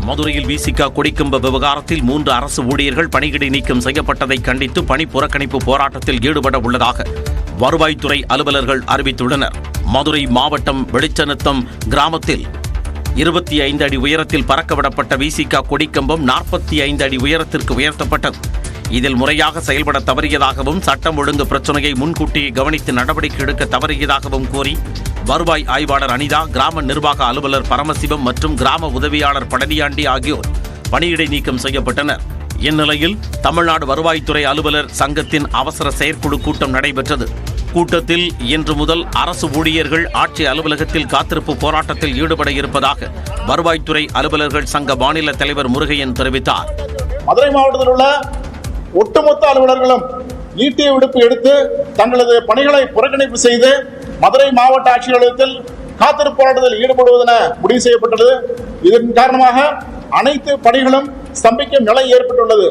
மதுரையில் விசிக கொடிக்கம்ப விவகாரத்தில் 3 அரசு ஊழியர்கள் பணியிடை நீக்கம் செய்யப்பட்டதை கண்டித்து பணி புறக்கணிப்பு போராட்டத்தில் ஈடுபட உள்ளதாக வருவாய்த்துறை அலுவலர்கள் அறிவித்துள்ளனர். மதுரை மாவட்டம் வெளிச்சநத்தம் கிராமத்தில் 25 அடி உயரத்தில் பறக்கவிடப்பட்ட விசிக கொடிக்கம்பம் 45 அடி உயரத்திற்கு உயர்த்தப்பட்டது. இதில் முறையாக செயல்பட தவறியதாகவும் சட்டம் ஒழுங்கு பிரச்சனையை முன்கூட்டியே கவனித்து நடவடிக்கை எடுக்க தவறியதாகவும் கூறி வருவாய் ஆய்வாளர் அனிதா, கிராம நிர்வாக அலுவலர் பரமசிவம் மற்றும் கிராம உதவியாளர் பழனியாண்டி ஆகியோர் பணியிடை நீக்கம் செய்யப்பட்டனர். இந்நிலையில் தமிழ்நாடு வருவாய்த்துறை அலுவலர் சங்கத்தின் அவசர செயற்குழு கூட்டம் நடைபெற்றது. கூட்டத்தில் இன்று முதல் அரசு ஊழியர்கள் ஆட்சி அலுவலகத்தில் காத்திருப்பு போராட்டத்தில் ஈடுபட இருப்பதாக வருவாய்த்துறை அலுவலர்கள் சங்க மாநில தலைவர் முருகையன் தெரிவித்தார். மதுரை மாவட்டத்தில் உள்ள ஒட்டுமொத்த அலுவலர்களும் ஈட்டிய விடுப்பு எடுத்து தங்களது பணிகளை புறக்கணிப்பு செய்து மதுரை மாவட்ட ஆட்சியர் அலுவலகத்தில் காத்திருப்பு போராட்டத்தில் ஈடுபடுவதென முடிவு செய்யப்பட்டது. இதன் காரணமாக அனைத்து பணிகளும் ஸ்தம்பிக்கும் நிலை ஏற்பட்டுள்ளது.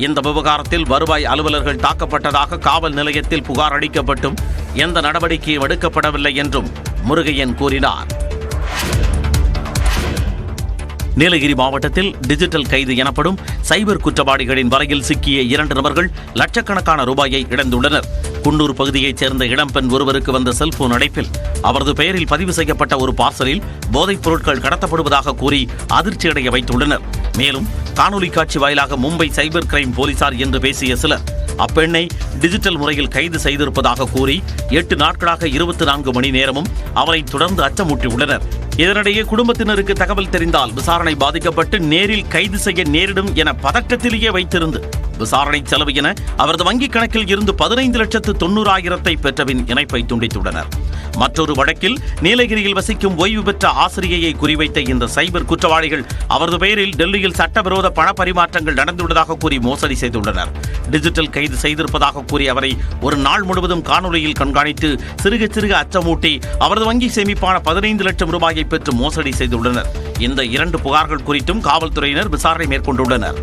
இந்த விவகாரத்தில் வருவாய் அலுவலர்கள் தாக்கப்பட்டதாக காவல் நிலையத்தில் புகார் அளிக்கப்பட்டும் எந்த நடவடிக்கையும் எடுக்கப்படவில்லை என்றும் முருகையன் கூறினார். நீலகிரி மாவட்டத்தில் டிஜிட்டல் கைது எனப்படும் சைபர் குற்றவாளிகளின் வலையில் சிக்கிய 2 நபர்கள் லட்சக்கணக்கான ரூபாயை இழந்துள்ளனர். குன்னூர் பகுதியைச் சேர்ந்த இளம்பெண் ஒருவருக்கு வந்த செல்போன் அழைப்பில் அவரது பெயரில் பதிவு செய்யப்பட்ட ஒரு பார்சலில் போதைப் பொருட்கள் கடத்தப்படுவதாக கூறி அதிர்ச்சியடைய வைத்துள்ளனர். மேலும் காணொலி காட்சி வாயிலாக மும்பை சைபர் கிரைம் போலீசார் என்று பேசிய சிலர் அப்பெண்ணை டிஜிட்டல் முறையில் கைது செய்திருப்பதாக கூறி 8 நாட்களாக 24 மணி நேரமும் அவரை தொடர்ந்து அச்சமூட்டியுள்ளனர். இதனிடையே குடும்பத்தினருக்கு தகவல் தெரிந்தால் விசாரணை பாதிக்கப்பட்டு நேரில் கைது செய்ய நேரிடும் என பதட்டத்திலேயே வைத்திருந்து விசாரணை செலவு என அவரது வங்கிக் கணக்கில் இருந்து 15,90,000 பெற்றபின் இணைப்பை துண்டித்துள்ளனர். மற்றொரு வழக்கில் நீலகிரியில் வசிக்கும் ஓய்வு பெற்ற ஆசிரியையை குறிவைத்த இந்த சைபர் குற்றவாளிகள் அவரது பெயரில் டெல்லியில் சட்டவிரோத பண பரிமாற்றங்கள் நடந்துள்ளதாக கூறி மோசடி செய்துள்ளனர். டிஜிட்டல் கைது செய்திருப்பதாக கூறி அவரை ஒரு நாள் முழுவதும் காணொலியில் கண்காணித்து சிறுக சிறுக அச்சமூட்டி அவரது வங்கி சேமிப்பான 15 லட்சம் ரூபாயை பெற்று மோசடி செய்துள்ளனர். இந்த 2 புகார்கள் குறித்தும் காவல்துறையினர் விசாரணை மேற்கொண்டுள்ளனர்.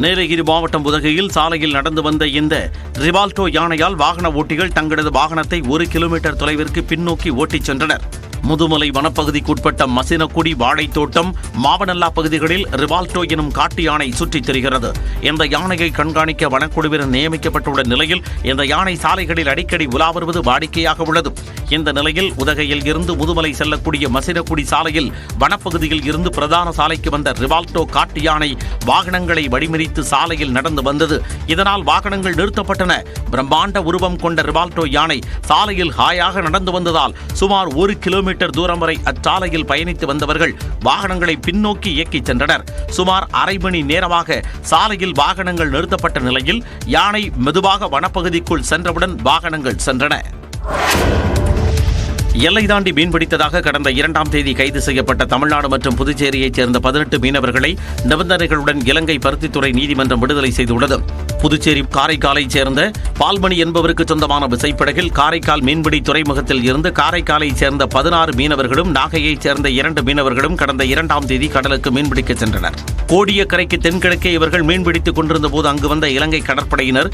நீலகிரி மாவட்டம் உதகையில் சாலையில் நடந்து வந்த இந்த ரிவால்டோ யானையால் வாகன ஓட்டிகள் தங்களது வாகனத்தை 1 கிலோமீட்டர் தொலைவிற்கு பின்னோக்கி ஓட்டிச் சென்றனர். முதுமலை வனப்பகுதிக்குட்பட்ட மசினக்குடி, வாழைத்தோட்டம், மாவனல்லா பகுதிகளில் ரிவால்டோ எனும் காட்டு யானை சுற்றித் திரிகிறது. இந்த யானையை கண்காணிக்க வனக்குழுவினர் நியமிக்கப்பட்டுள்ள நிலையில் இந்த யானை சாலைகளில் அடிக்கடி உலா வருவது வாடிக்கையாக உள்ளது. இந்த நிலையில் உதகையில் இருந்து முதுமலை செல்லக்கூடிய மசினக்குடி சாலையில் வனப்பகுதியில் இருந்து பிரதான சாலைக்கு வந்த ரிவால்டோ காட்டு யானை வாகனங்களை வழிமறித்து சாலையில் நடந்து வந்தது. இதனால் வாகனங்கள் நிறுத்தப்பட்டன. பிரம்மாண்ட உருவம் கொண்ட ரிவால்டோ யானை சாலையில் ஹாயாக நடந்து வந்ததால் சுமார் 1 கிலோமீட்டர் தூரம் வரை அச்சாலையில் பயணித்து வந்தவர்கள் வாகனங்களை பின்னோக்கி இயக்கிச் சென்றனர். சுமார் அரை மணி நேரமாக சாலையில் வாகனங்கள் நிறுத்தப்பட்ட நிலையில் யானை மெதுவாக வனப்பகுதிக்குள் சென்றவுடன் வாகனங்கள் சென்றன. எல்லை தாண்டி மீன்பிடித்ததாக கடந்த 2ஆம் தேதி கைது செய்யப்பட்ட தமிழ்நாடு மற்றும் புதுச்சேரியைச் சேர்ந்த 18 மீனவர்களை நிபந்தனைகளுடன் இலங்கை பருத்தித்துறை நீதிமன்றம் விடுதலை செய்துள்ளது. புதுச்சேரி காரைக்காலைச் சேர்ந்த பால்மணி என்பவருக்கு சொந்தமான விசைப்படகில் காரைக்கால் மீன்பிடி துறைமுகத்தில் இருந்து காரைக்காலைச் சேர்ந்த 16 மீனவர்களும் நாகையைச் சேர்ந்த 2 மீனவர்களும் கடந்த 2ஆம் தேதி கடலுக்கு மீன்பிடிக்க சென்றனர். கோடியக்கரைக்கு தென்கிழக்கே இவர்கள் மீன்பிடித்துக் கொண்டிருந்த போது அங்கு வந்த இலங்கை கடற்படையினர்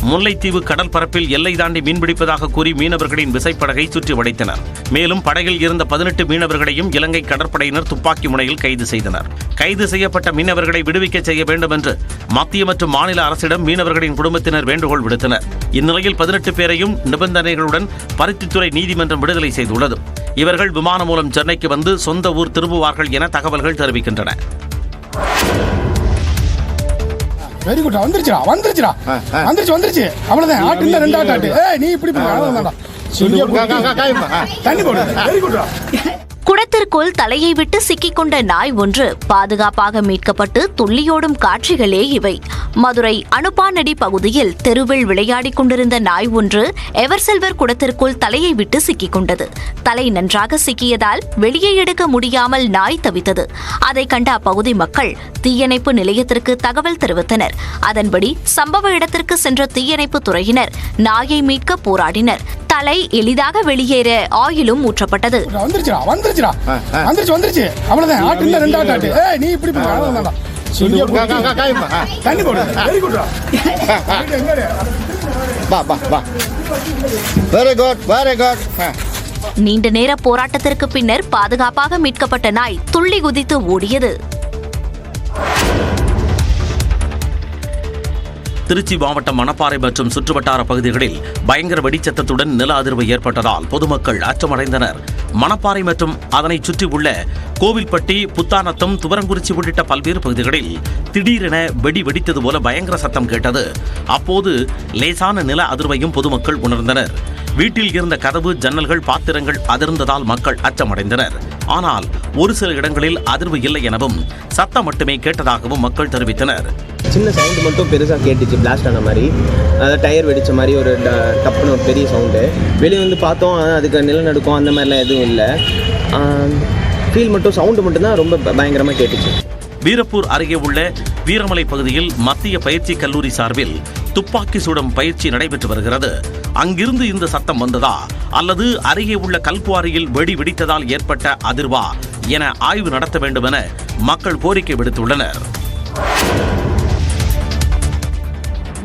முல்லைத்தீவு கடல் பரப்பில் எல்லை தாண்டி மீன்பிடிப்பதாக கூறி மீனவர்களின் விசைப்படகை சுற்றி வளைத்தனர். மேலும் படகில் இருந்த 18 மீனவர்களையும் இலங்கை கடற்படையினர் துப்பாக்கி முனையில் கைது செய்தனர். கைது செய்யப்பட்ட மீனவர்களை விடுவிக்க செய்ய வேண்டும் என்று மத்திய மற்றும் மாநில அரசிடம் மீனவர்களின் குடும்பத்தினர் வேண்டுகோள் விடுத்தனர். இந்நிலையில் 18 பேரையும் நிபந்தனைகளுடன் பருத்தித்துறை நீதிமன்றம் விடுதலை செய்துள்ளது. இவர்கள் விமானம் மூலம் சென்னைக்கு வந்து சொந்த ஊர் திரும்புவார்கள் என தகவல்கள் தெரிவிக்கின்றன. Very good. வந்துருச்சுடா அவ்வளவுதான். ஆட்டு இல்ல 2 ஆட்டு. நீ இப்படி தண்ணி போடு. Very good. குடத்திற்குள் தலையை விட்டு சிக்கிக்கொண்ட நாய் ஒன்று பாதுகாப்பாக மீட்கப்பட்டு துள்ளியோடும் காட்சிகளே இவை. மதுரை அனுப்பானடி பகுதியில் தெருவில் விளையாடிக் கொண்டிருந்த நாய் ஒன்று எவர்சில்வர் குடத்திற்குள் தலையை விட்டு சிக்கிக் கொண்டது. தலை நன்றாக சிக்கியதால் வெளியே எடுக்க முடியாமல் நாய் தவித்தது. அதை கண்ட அப்பகுதி மக்கள் தீயணைப்பு நிலையத்திற்கு தகவல் தெரிவித்தனர். அதன்படி சம்பவ இடத்திற்கு சென்ற தீயணைப்பு துறையினர் நாயை மீட்க போராடினர். தலை எளிதாக வெளியேற ஆயிலும் ஊற்றப்பட்டது. அவ்வளவுதான். ஆட்டு இல்ல 2 ஆட்டு. நீ இப்படி தண்ணி போடு. Very good. Very good. நீண்ட நேர போராட்டத்திற்கு பின்னர் பாதுகாப்பாக மீட்கப்பட்ட நாய் துள்ளி குதித்து ஓடியது. திருச்சி மாவட்டம் மணப்பாறை மற்றும் சுற்றுவட்டார பகுதிகளில் பயங்கர வெடிச்சத்தத்துடன் நில அதிர்வு ஏற்பட்டதால் பொதுமக்கள் அச்சமடைந்தனர். மணப்பாறை மற்றும் அதனை சுற்றியுள்ள கோவில்பட்டி, புத்தானத்தம், துவரங்குறிச்சி உள்ளிட்ட பல்வேறு பகுதிகளில் திடீரென வெடி வெடித்தது போல பயங்கர சத்தம் கேட்டது. அப்போது லேசான நில அதிர்வையும் பொதுமக்கள் உணர்ந்தனர். வீட்டில் இருந்த கதவு, ஜன்னல்கள், பாத்திரங்கள் அதிர்ந்ததால் மக்கள் அச்சமடைந்தனர். ஆனால் ஒரு சில இடங்களில் அதிர்வு இல்லை எனவும் சத்தம் மட்டுமே கேட்டதாகவும் மக்கள் தெரிவித்தனர். சின்ன சவுண்டு மட்டும் பெருசாக கேட்டுச்சு, பிளாஸ்ட் ஆன மாதிரி, அதாவது டயர் வெடித்த மாதிரி ஒரு டப்புன்னு ஒரு பெரிய சவுண்டு. வெளியே வந்து பார்த்தோம், அதுக்கு நிலநடுக்கம் அந்த மாதிரிலாம் எதுவும் இல்லை. ஃபீல் மட்டும் சவுண்டு மட்டும்தான் ரொம்ப பயங்கரமாக கேட்டுச்சு. வீரப்பூர் அருகே உள்ள வீரமலை பகுதியில் மத்திய பயிற்சி கல்லூரி சார்பில் துப்பாக்கி சுடும் பயிற்சி நடைபெற்று வருகிறது. அங்கிருந்து இந்த சத்தம் வந்ததா அல்லது அருகே உள்ள கல்குவாரியில் வெடி வெடித்ததால் ஏற்பட்ட அதிர்வா என ஆய்வு நடத்த வேண்டும் என மக்கள் கோரிக்கை விடுத்துள்ளனர்.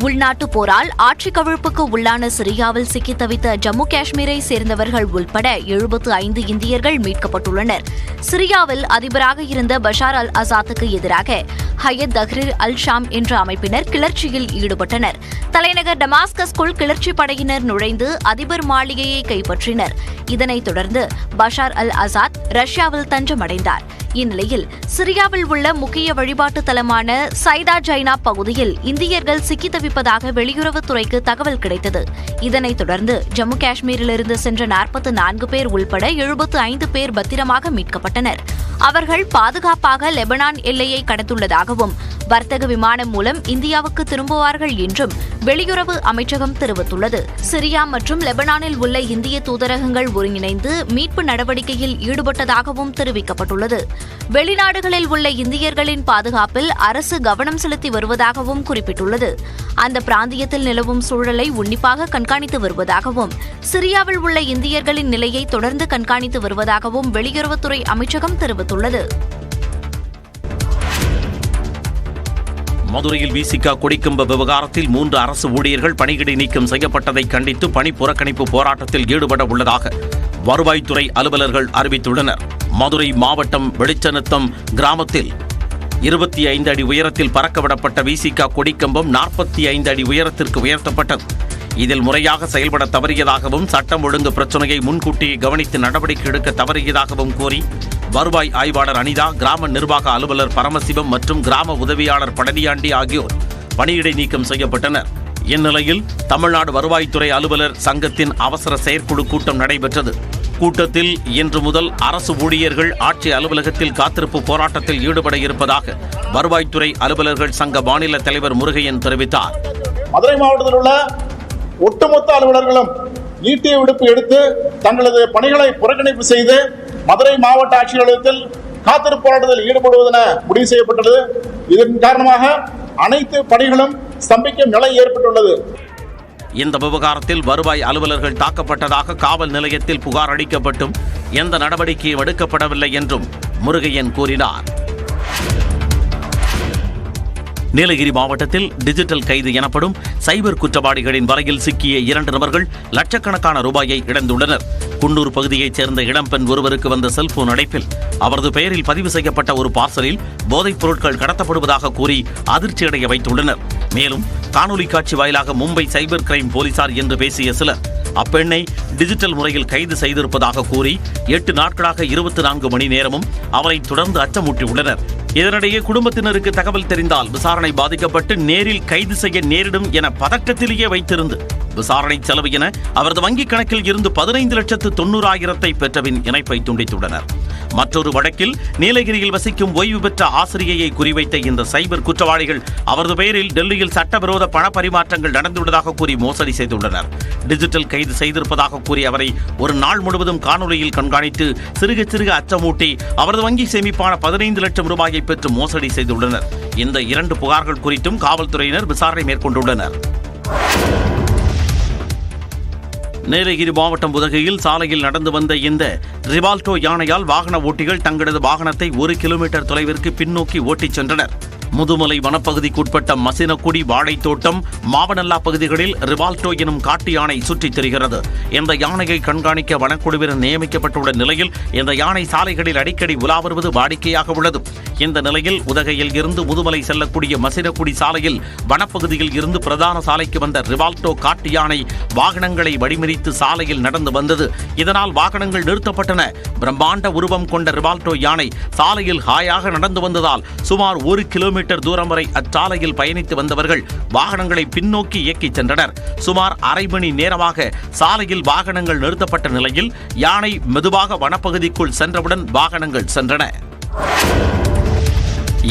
உள்நாட்டு போரால் ஆட்சி கவிழ்ப்புக்கு உள்ளான சிரியாவில் சிக்கி தவித்த ஜம்மு காஷ்மீரை சேர்ந்தவர்கள் உள்பட 75 இந்தியர்கள் மீட்கப்பட்டுள்ளனர். சிரியாவில் அதிபராக இருந்த பஷார் அல் அசாத்துக்கு எதிராக ஹயத் தஹ்ரீர் அல் ஷாம் என்ற அமைப்பினர் கிளர்ச்சியில் ஈடுபட்டனர். தலைநகர் டமாஸ்கஸ்குள் கிளர்ச்சி படையினர் நுழைந்து அதிபர் மாளிகையை கைப்பற்றினர். இதனைத் தொடர்ந்து பஷார் அல் அசாத் ரஷ்யாவில் தஞ்சமடைந்தார். இந்நிலையில் சிரியாவில் உள்ள முக்கிய வழிபாட்டு தலமான சைதா ஜைனா பகுதியில் இந்தியர்கள் சிக்கி தவிப்பதாக வெளியுறவுத்துறைக்கு தகவல் கிடைத்தது. இதனைத் தொடர்ந்து ஜம்மு காஷ்மீரிலிருந்து சென்ற 44 பேர் உள்பட 75 பேர் பத்திரமாக மீட்கப்பட்டனர். அவர்கள் பாதுகாப்பாக லெபனான் எல்லையை கடந்துள்ளதாகவும் வர்த்தக விமானம் மூலம் இந்தியாவுக்கு திரும்புவார்கள் என்றும் வெளியுறவு அமைச்சகம் தெரிவித்துள்ளது. சிரியா மற்றும் லெபனானில் உள்ள இந்திய தூதரகங்கள் ஒருங்கிணைந்து மீட்பு நடவடிக்கையில் ஈடுபட்டதாகவும் தெரிவிக்கப்பட்டுள்ளது. வெளிநாடுகளில் உள்ள இந்தியர்களின் பாதுகாப்பில் அரசு கவனம் செலுத்தி வருவதாகவும் குறிப்பிட்டுள்ளது. அந்த பிராந்தியத்தில் நிலவும் சூழலை உன்னிப்பாக கண்காணித்து வருவதாகவும் சிரியாவில் உள்ள இந்தியர்களின் நிலையை தொடர்ந்து கண்காணித்து வருவதாகவும் வெளியுறவுத்துறை அமைச்சகம் தெரிவித்துள்ளது. மதுரையில் விசிகா கொடிக்கம்ப விவகாரத்தில் 3 அரசு ஊழியர்கள் பணியிடை நீக்கம் செய்யப்பட்டதை கண்டித்து பணி புறக்கணிப்பு போராட்டத்தில் ஈடுபட உள்ளதாக வருவாய்த்துறை அலுவலர்கள் அறிவித்துள்ளனர். மதுரை மாவட்டம் வெளிச்சநத்தம் கிராமத்தில் 25 அடி உயரத்தில் பறக்கவிடப்பட்ட விசிகா கொடிக்கம்பம் 45 அடி உயரத்திற்கு உயர்த்தப்பட்டது. இதில் முறையாக செயல்பட தவறியதாகவும் சட்டம் ஒழுங்கு பிரச்சனையை முன்கூட்டியே கவனித்து நடவடிக்கை எடுக்க தவறியதாகவும் கூறி வருவாய் ஆய்வாளர் அனிதா, கிராம நிர்வாக அலுவலர் பரமசிவம் மற்றும் கிராம உதவியாளர் பழனியாண்டி ஆகியோர் பணியிடை நீக்கம் செய்யப்பட்டனர். இந்நிலையில் தமிழ்நாடு வருவாய்த்துறை அலுவலர் சங்கத்தின் அவசர செயற்குழு கூட்டம் நடைபெற்றது. கூட்டத்தில் இன்று முதல் அரசு ஊழியர்கள் ஆட்சி அலுவலகத்தில் காத்திருப்பு போராட்டத்தில் ஈடுபட இருப்பதாக வருவாய்த்துறை அலுவலர்கள் சங்க மாநில தலைவர் முருகையன் தெரிவித்தார். மதுரை மாவட்டத்தில் உள்ள ஒட்டுமொத்த அலுவலர்களும் ஈட்டிய விடுப்பு எடுத்து தங்களது பணிகளை புறக்கணிப்பு செய்து மதுரை மாவட்ட ஆட்சியர் அலுவலகத்தில் காத்திருப்பு போராட்டத்தில் ஈடுபடுவதென முடிவு செய்யப்பட்டது. இதன் காரணமாக அனைத்து பணிகளும் ஸ்தம்பிக்கும் நிலை ஏற்பட்டுள்ளது. இந்த விவகாரத்தில் வருவாய் அலுவலர்கள் தாக்கப்பட்டதாக காவல் நிலையத்தில் புகார் அளிக்கப்பட்டும் எந்த நடவடிக்கையும் எடுக்கப்படவில்லை என்றும் முருகையன் கூறினார். நீலகிரி மாவட்டத்தில் டிஜிட்டல் கைது எனப்படும் சைபர் குற்றவாளிகளின் வலையில் சிக்கிய 2 நபர்கள் லட்சக்கணக்கான ரூபாயை இழந்துள்ளனர். குன்னூர் பகுதியைச் சேர்ந்த இளம்பெண் ஒருவருக்கு வந்த செல்போன் அழைப்பில் அவரது பெயரில் பதிவு செய்யப்பட்ட ஒரு பார்சலில் போதைப் பொருட்கள் கடத்தப்படுவதாக கூறி அதிர்ச்சியடைய வைத்துள்ளனர். மேலும் காணொலி காட்சி வாயிலாக மும்பை சைபர் கிரைம் போலீசார் என்று பேசிய சிலர் அப்பெண்ணை டிஜிட்டல் முறையில் கைது செய்திருப்பதாக கூறி 8 நாட்களாக 24 மணி நேரமும் அவரை தொடர்ந்து அச்சமூட்டியுள்ளனர். இதனிடையே குடும்பத்தினருக்கு தகவல் தெரிந்தால் விசாரணை பாதிக்கப்பட்டு நேரில் கைது செய்ய நேரிடும் என பதட்டத்திலேயே வைத்திருந்து விசாரணை செலவு என அவரது வங்கிக் கணக்கில் இருந்து 15,90,000 பெற்றபின் இணைப்பை துண்டித்துள்ளனர். மற்றொரு வழக்கில் நீலகிரியில் வசிக்கும் ஓய்வு பெற்ற ஆசிரியையை குறிவைத்த இந்த சைபர் குற்றவாளிகள் அவரது பெயரில் டெல்லியில் சட்டவிரோத பண பரிமாற்றங்கள் நடந்துள்ளதாக கூறி மோசடி செய்துள்ளனர். டிஜிட்டல் கைது செய்திருப்பதாக கூறி அவரை ஒரு நாள் முழுவதும் காணொலியில் கண்காணித்து சிறுக சிறுக அச்சமூட்டி அவரது வங்கி சேமிப்பான 15 லட்சம் ரூபாயை பெற்று மோசடி செய்துள்ளனர். இந்த 2 புகார்கள் குறித்தும் காவல்துறையினர் விசாரணை மேற்கொண்டுள்ளனர். நீலகிரி மாவட்டம் உதகையில் சாலையில் நடந்து வந்த இந்த ரிவால்டோ யானையால் வாகன ஓட்டிகள் தங்களது வாகனத்தை 1 கிலோமீட்டர் தொலைவிற்கு பின்னோக்கி ஓட்டிச் சென்றனர். முதுமலை வனப்பகுதிக்குட்பட்ட மசினக்குடி வாழைத்தோட்டம் மாவனல்லா பகுதிகளில் ரிவால்டோ எனும் காட்டு யானை சுற்றித் திரிகிறது. இந்த யானையை கண்காணிக்க வனக்குழுவினர் நியமிக்கப்பட்டுள்ள நிலையில் இந்த யானை சாலைகளில் அடிக்கடி உலா வருவது வாடிக்கையாக உள்ளது. இந்த நிலையில் உதகையில் இருந்து முதுமலை செல்லக்கூடிய மசினக்குடி சாலையில் வனப்பகுதியில் இருந்து பிரதான சாலைக்கு வந்த ரிவால்டோ காட்டு யானை வாகனங்களை வழிமறித்து சாலையில் நடந்து வந்தது. இதனால் வாகனங்கள் நிறுத்தப்பட்டன. பிரம்மாண்ட உருவம் கொண்ட ரிவால்டோ யானை சாலையில் ஹாயாக நடந்து வந்ததால் சுமார் 1 கிலோமீட்டர் தூரம் வரை அச்சாலையில் பயணித்து வந்தவர்கள் வாகனங்களை பின்னோக்கி இயக்கிச் சென்றனர். சுமார் அரை மணி நேரமாக சாலையில் வாகனங்கள் நிறுத்தப்பட்ட நிலையில் யானை மெதுவாக வனப்பகுதிக்குள் சென்றவுடன் வாகனங்கள் சென்றன.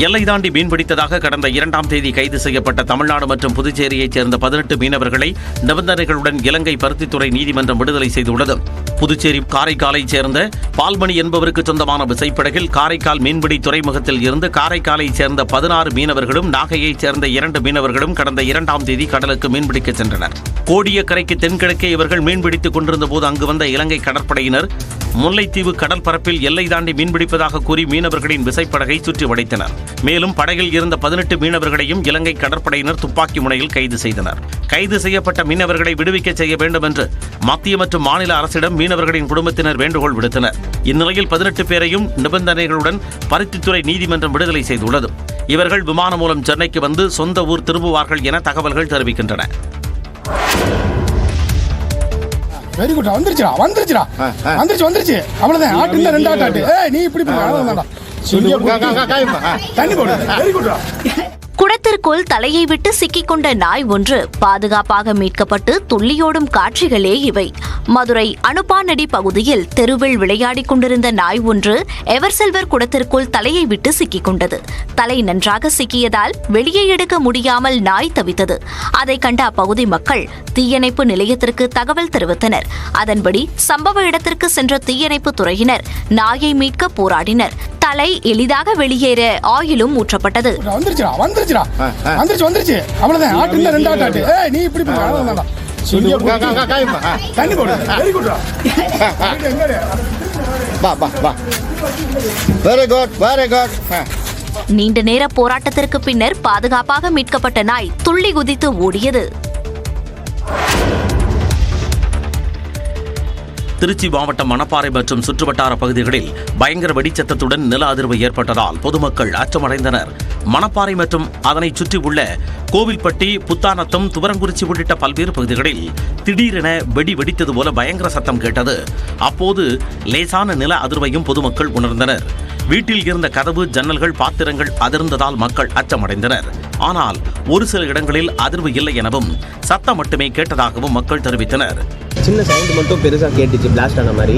எல்லை தாண்டி மீன்பிடித்ததாக கடந்த 2ஆம் தேதி கைது செய்யப்பட்ட தமிழ்நாடு மற்றும் புதுச்சேரியைச் சேர்ந்த 18 மீனவர்களை நிபந்தனைகளுடன் இலங்கை பருத்தித்துறை நீதிமன்றம் விடுதலை செய்துள்ளது. புதுச்சேரி காரைக்காலைச் சேர்ந்த பால்மணி என்பவருக்கு சொந்தமான விசைப்படகில் காரைக்கால் மீன்பிடி துறைமுகத்தில் இருந்து காரைக்காலைச் சேர்ந்த 16 மீனவர்களும் நாகையைச் சேர்ந்த 2 மீனவர்களும் கடந்த 2ஆம் தேதி கடலுக்கு மீன்பிடிக்க சென்றனர். கோடியக்கரைக்கு தென்கிழக்கே இவர்கள் மீன்பிடித்துக் கொண்டிருந்த போது அங்கு வந்த இலங்கை கடற்படையினர் முல்லைத்தீவு கடல் பரப்பில் எல்லை தாண்டி மீன்பிடிப்பதாக கூறி மீனவர்களின் விசைப்படகை சுற்றி வளைத்தனர். மேலும் படகில் இருந்த 18 மீனவர்களையும் இலங்கை கடற்படையினர் துப்பாக்கி முனையில் கைது செய்தனர். கைது செய்யப்பட்ட மீனவர்களை விடுவிக்க செய்ய வேண்டும் என்று மத்திய மற்றும் மாநில அரசிடம் மீனவர்களின் குடும்பத்தினர் வேண்டுகோள் விடுத்தனர். இந்நிலையில் 18 பேரையும் நிபந்தனைகளுடன் பருத்தித்துறை நீதிமன்றம் விடுதலை செய்துள்ளது. இவர்கள் விமானம் மூலம் சென்னைக்கு வந்து சொந்த ஊர் திரும்புவார்கள் என தகவல்கள் தெரிவிக்கின்றன. Very good. வந்துருச்சுடா வந்துருச்சு அவ்வளவுதான். ஆட்டு இல்ல 2 ஆட்டு. நீ இப்படி தண்ணி போடு. வெரி குட்ரா. குடத்திற்குள் தலையை விட்டு சிக்கிக்கொண்ட நாய் ஒன்று பாதுகாப்பாக மீட்கப்பட்டு துள்ளியோடும் காட்சிகளே இவை. மதுரை அனுப்பானடி பகுதியில் தெருவில் விளையாடிக் கொண்டிருந்த நாய் ஒன்று எவர்சில்வர் குடத்திற்குள் தலையை விட்டு சிக்கிக் கொண்டது. தலை நன்றாக சிக்கியதால் வெளியே எடுக்க முடியாமல் நாய் தவித்தது. அதை கண்ட அப்பகுதி மக்கள் தீயணைப்பு நிலையத்திற்கு தகவல் தெரிவித்தனர். அதன்படி சம்பவ இடத்திற்கு சென்ற தீயணைப்பு துறையினர் நாயை மீட்க போராடினர். தலை எளிதாக வெளியேற ஆயிலும் ஊற்றப்பட்டது. வந்துருச்சு அவ்வளவுதான். ஆட்டு இல்ல 2 ஆட்டு. நீ இப்படி தண்ணி போடு. வெரி குட்ரா. Very good. நீண்ட நேர போராட்டத்திற்கு பின்னர் பாதுகாப்பாக மீட்கப்பட்ட நாய் துள்ளி குதித்து ஓடியது. திருச்சி மாவட்டம் மணப்பாறை மற்றும் சுற்றுவட்டார பகுதிகளில் பயங்கர வெடிச்சத்தத்துடன் நில அதிர்வு ஏற்பட்டதால் பொதுமக்கள் அச்சமடைந்தனர். மணப்பாறை மற்றும் அதனை சுற்றியுள்ள கோவில்பட்டி, புத்தானத்தம், துவரங்குறிச்சி உள்ளிட்ட பல்வேறு பகுதிகளில் திடீரென வெடி வெடித்தது போல பயங்கர சத்தம் கேட்டது. அப்போது லேசான நில அதிர்வையும் பொதுமக்கள் உணர்ந்தனர். வீட்டில் இருந்த கதவு, ஜன்னல்கள், பாத்திரங்கள் அதிர்ந்ததால் மக்கள் அச்சமடைந்தனர். ஆனால் ஒரு சில இடங்களில் அதிர்வு இல்லை எனவும் சத்தம் மட்டுமே கேட்டதாகவும் மக்கள் தெரிவித்தனர். சின்ன சவுண்டு மட்டும் பெருசாக கேட்டுச்சு, பிளாஸ்ட் ஆன மாதிரி.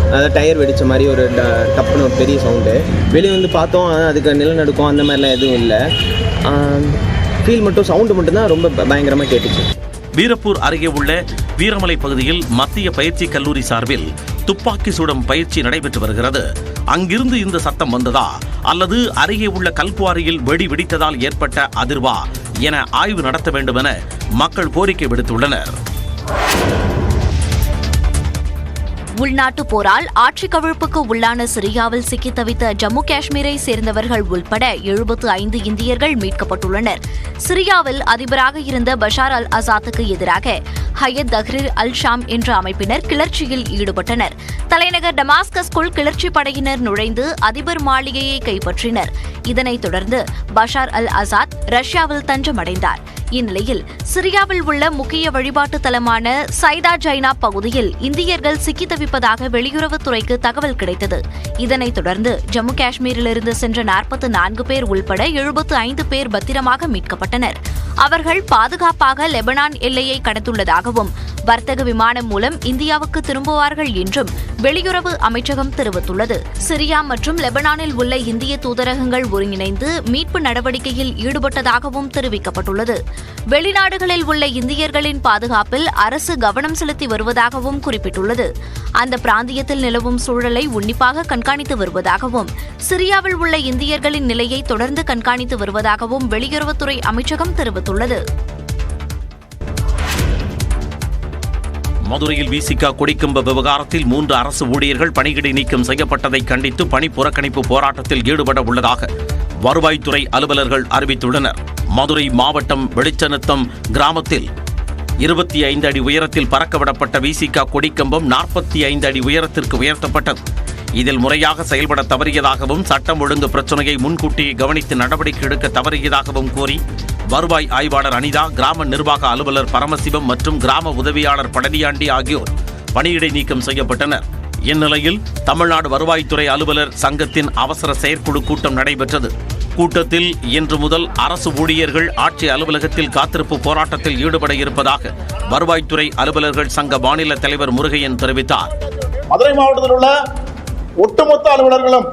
அதாவது டயர் வெடித்த மாதிரி ஒரு டப்புன்னு ஒரு பெரிய சவுண்டு. வெளியே வந்து பார்த்தோம், அதுக்கு நிலநடுக்கம் அந்த மாதிரிலாம் எதுவும் இல்லை. ஃபீல் மட்டும் சவுண்டு மட்டும்தான் ரொம்ப பயங்கரமாக கேட்டுச்சு. வீரப்பூர் அருகே உள்ள வீரமலை பகுதியில் மத்திய பயிற்சி கல்லூரி சார்பில் துப்பாக்கி சுடும் பயிற்சி நடைபெற்று வருகிறது. அங்கிருந்து இந்த சத்தம் வந்ததா அல்லது அருகே உள்ள கல்குவாரியில் வெடி வெடித்ததால் ஏற்பட்ட அதிர்வா என ஆய்வு நடத்த வேண்டும் என மக்கள் கோரிக்கை விடுத்துள்ளனர். உள்நாட்டு போரால் ஆட்சி கவிழ்ப்புக்கு உள்ளான சிரியாவில் சிக்கி தவித்த ஜம்மு காஷ்மீரை சேர்ந்தவர்கள் உள்பட 75 இந்தியர்கள் மீட்கப்பட்டுள்ளனர். சிரியாவில் அதிபராக இருந்த பஷார் அல் அசாத்துக்கு எதிராக ஹயத் தஹ்ரீர் அல் ஷாம் என்ற அமைப்பினர் கிளர்ச்சியில் ஈடுபட்டனர். தலைநகர் டமாஸ்கஸ்குள் கிளர்ச்சி படையினர் நுழைந்து அதிபர் மாளிகையை கைப்பற்றினர். இதனைத் தொடர்ந்து பஷார் அல் அசாத் ரஷ்யாவில் தஞ்சமடைந்தார். இந்நிலையில் சிரியாவில் உள்ள முக்கிய வழிபாட்டு தலமான சைதா ஜைனா பகுதியில் இந்தியர்கள் சிக்கி தவிப்பதாக வெளியுறவுத்துறைக்கு தகவல் கிடைத்தது. இதனைத் தொடர்ந்து ஜம்மு காஷ்மீரிலிருந்து சென்ற 44 பேர் உள்பட 75 பேர் பத்திரமாக மீட்கப்பட்டனர். அவர்கள் பாதுகாப்பாக லெபனான் எல்லையை கடந்துள்ளதாகவும் வர்த்தக விமானம் மூலம் இந்தியாவுக்கு திரும்புவார்கள் என்றும் வெளியுறவு அமைச்சகம் தெரிவித்துள்ளது. சிரியா மற்றும் லெபனானில் உள்ள இந்திய தூதரகங்கள் ஒருங்கிணைந்து மீட்பு நடவடிக்கையில் ஈடுபட்டதாகவும் தெரிவிக்கப்பட்டுள்ளது. வெளிநாடுகளில் உள்ள இந்தியர்களின் பாதுகாப்பில் அரசு கவனம் செலுத்தி வருவதாகவும் குறிப்பிட்டுள்ளது. அந்த பிராந்தியத்தில் நிலவும் சூழலை உன்னிப்பாக கண்காணித்து வருவதாகவும் சிரியாவில் உள்ள இந்தியர்களின் நிலையை தொடர்ந்து கண்காணித்து வருவதாகவும் வெளியுறவுத்துறை அமைச்சகம் தெரிவித்துள்ளது. மதுரையில் விசிகா கொடிக்கம்ப விவகாரத்தில் 3 அரசு ஊழியர்கள் பணியிடை நீக்கம் செய்யப்பட்டதை கண்டித்து பணி புறக்கணிப்பு போராட்டத்தில் ஈடுபட உள்ளதாக வருவாய்த்துறை அலுவலர்கள் அறிவித்துள்ளனர். மதுரை மாவட்டம் வெளிச்சநத்தம் கிராமத்தில் 25 அடி உயரத்தில் பறக்கவிடப்பட்ட விசிக கொடிக்கம்பம் 45 அடி உயரத்திற்கு உயர்த்தப்பட்டது. இதில் முறையாக செயல்பட தவறியதாகவும் சட்டம் ஒழுங்கு பிரச்சனையை முன்கூட்டியே கவனித்து நடவடிக்கை எடுக்க தவறியதாகவும் கூறி வருவாய் ஆய்வாளர் அனிதா, கிராம நிர்வாக அலுவலர் பரமசிவம் மற்றும் கிராம உதவியாளர் பழனியாண்டி ஆகியோர் பணியிடை நீக்கம் செய்யப்பட்டனர். இந்நிலையில் தமிழ்நாடு வருவாய்த்துறை அலுவலர் சங்கத்தின் அவசர செயற்குழு கூட்டம் நடைபெற்றது. கூட்டத்தில் இன்று முதல் அரசு ஊழியர்கள் ஆட்சி அலுவலகத்தில் காத்திருப்பு போராட்டத்தில் ஈடுபட இருப்பதாக வருவாய்த்துறை அலுவலர்கள் சங்க மாநில தலைவர் முருகையன் தெரிவித்தார். மதுரை மாவட்டத்தில் உள்ள ஒட்டுமொத்த அலுவலர்களும்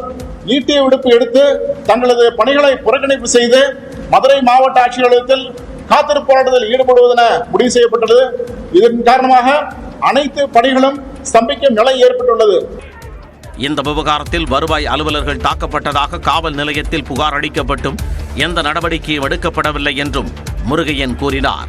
ஈட்டிய விடுப்பு எடுத்து தங்களது பணிகளை புறக்கணிப்பு செய்து மதுரை மாவட்ட ஆட்சியர் அலுவலகத்தில் காத்திருப்பு போராட்டத்தில் ஈடுபடுவதென முடிவு செய்யப்பட்டது. இதன் காரணமாக அனைத்து பணிகளும் ஸ்தம்பிக்கும் நிலை ஏற்பட்டுள்ளது. இந்த விவகாரத்தில் வருவாய் அலுவலர்கள் தாக்கப்பட்டதாக காவல் நிலையத்தில் புகார் அளிக்கப்பட்டும் எந்த நடவடிக்கையும் எடுக்கப்படவில்லை என்றும் முருகையன் கூறினார்.